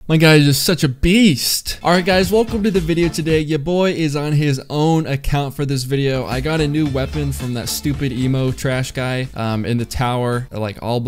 My guy is just such a beast. Alright guys, welcome to the video today. Your boy is on his own account for this video. I got a new weapon from that stupid emo trash guy in the tower, like All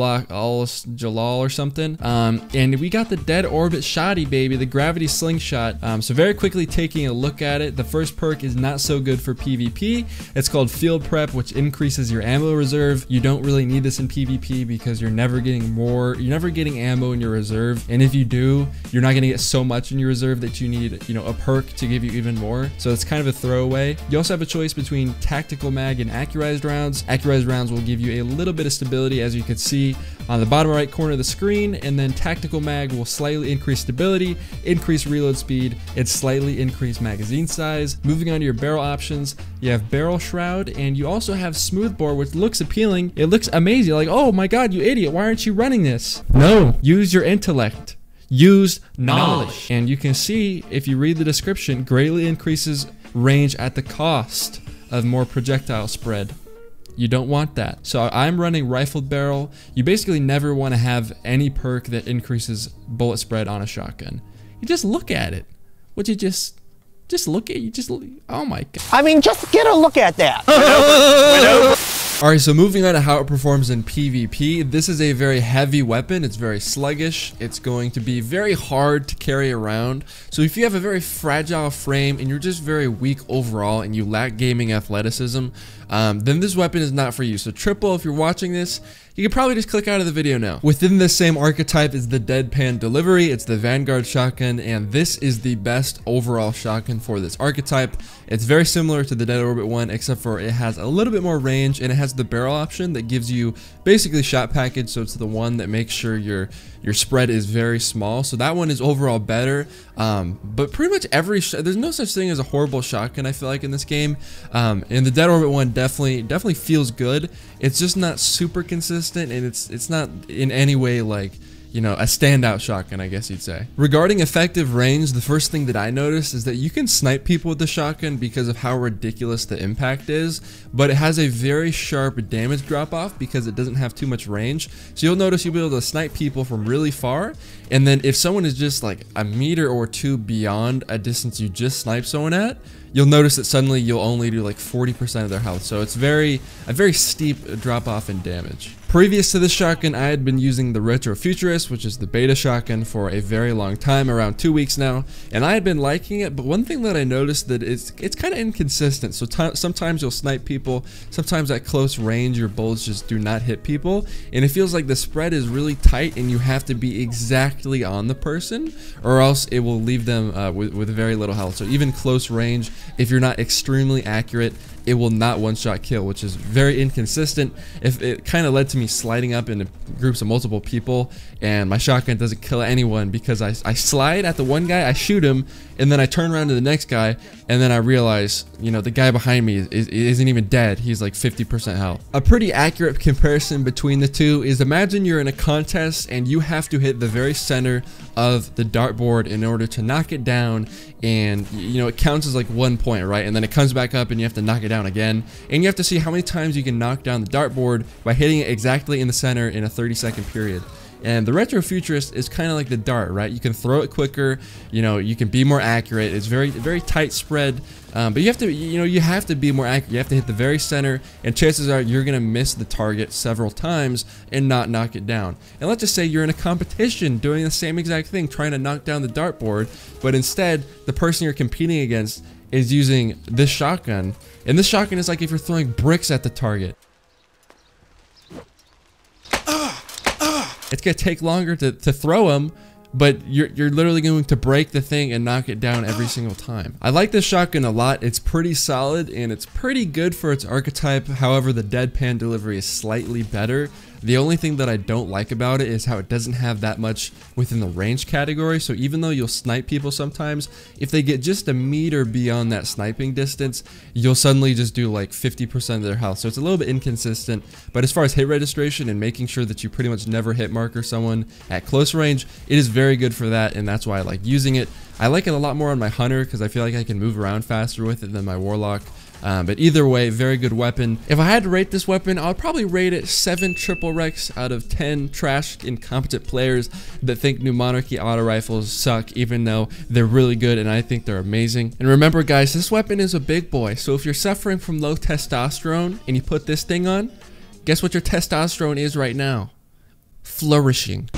Jalal or something. And we got the dead orbit shotty, baby, the Gravity Slingshot. So very quickly taking a look at it, the first perk is not so good for PvP. It's called Field Prep, which increases your ammo reserve. You don't really need this in PvP because you're never getting ammo in your reserve. And if you do, you're not going to get so much in your reserve that you need, a perk to give you even more. So it's kind of a throwaway. You also have a choice between tactical mag and accurized rounds. Accurized rounds will give you a little bit of stability, as you can see on the bottom right corner of the screen, and then tactical mag will slightly increase stability, increase reload speed, and slightly increase magazine size. Moving on to your barrel options, you have barrel shroud, and you also have smoothbore, which looks appealing. It looks amazing. Like, oh my god, you idiot, why aren't you running this? No, use your intellect. Use knowledge. And you can see, if you read the description, greatly increases range at the cost of more projectile spread. You don't want that. So I'm running rifled barrel. You basically never want to have any perk that increases bullet spread on a shotgun. You just look at it. Would you just look at it? Oh my god. I mean, just get a look at that. Alright, so moving on to how it performs in PvP, this is a very heavy weapon. It's very sluggish. It's going to be very hard to carry around. So if you have a very fragile frame and you're just very weak overall and you lack gaming athleticism, then this weapon is not for you. So Triple, if you're watching this, you can probably just click out of the video now. Within this same archetype is the deadpan delivery. It's the Vanguard Shotgun, and this is the best overall shotgun for this archetype. It's very similar to the dead orbit one, except for it has a little bit more range, and it has the barrel option that gives you basically shot package. So it's the one that makes sure your spread is very small. So that one is overall better. But pretty much there's no such thing as a horrible shotgun, I feel like, in this game. And the dead orbit one definitely feels good. It's just not super consistent, and it's not in any way like, a standout shotgun, I guess you'd say. Regarding effective range, the first thing that I noticed is that you can snipe people with the shotgun because of how ridiculous the impact is, but it has a very sharp damage drop off because it doesn't have too much range. So you'll notice you'll be able to snipe people from really far, and then if someone is just like a meter or two beyond a distance you just sniped someone at, you'll notice that suddenly you'll only do like 40% of their health. So it's a very steep drop off in damage. Previous to this shotgun, I had been using the Retro Futurist, which is the beta shotgun, for a very long time, around 2 weeks now, and I had been liking it. But one thing that I noticed that it's kind of inconsistent. So sometimes you'll snipe people, sometimes at close range your bullets just do not hit people, and it feels like the spread is really tight, and you have to be exactly on the person, or else it will leave them with very little health. So even close range, if you're not extremely accurate, it will not one-shot kill, which is very inconsistent. If it kind of led to me sliding up into groups of multiple people, and my shotgun doesn't kill anyone because I slide at the one guy, I shoot him, and then I turn around to the next guy, and then I realize, the guy behind me isn't even dead. He's like 50% health. A pretty accurate comparison between the two is, imagine you're in a contest and you have to hit the very center of the dartboard in order to knock it down, and it counts as like 1 point, right? And then it comes back up and you have to knock it down again, and you have to see how many times you can knock down the dartboard by hitting it exactly in the center in a 30-second period. And the Retro Futurist is kind of like the dart, right? You can throw it quicker, you can be more accurate. It's very tight spread, but you have to be more accurate. You have to hit the very center, and chances are you're gonna miss the target several times and not knock it down. And let's just say you're in a competition doing the same exact thing, trying to knock down the dartboard, but instead the person you're competing against is using this shotgun, and this shotgun is like if you're throwing bricks at the target. It's gonna take longer to throw them, but you're literally going to break the thing and knock it down every single time. I like this shotgun a lot. It's pretty solid and it's pretty good for its archetype. However, the deadpan delivery is slightly better. The only thing that I don't like about it is how it doesn't have that much within the range category. So even though you'll snipe people sometimes, if they get just a meter beyond that sniping distance, you'll suddenly just do like 50% of their health. So it's a little bit inconsistent, but as far as hit registration and making sure that you pretty much never hit marker someone at close range, it is very good for that, and that's why I like using it. I like it a lot more on my Hunter because I feel like I can move around faster with it than my Warlock. But either way, very good weapon. If I had to rate this weapon, I would probably rate it 7 triple recs out of 10 trash incompetent players that think New Monarchy auto rifles suck, even though they're really good and I think they're amazing. And remember guys, this weapon is a big boy, so if you're suffering from low testosterone and you put this thing on, guess what your testosterone is right now? Flourishing.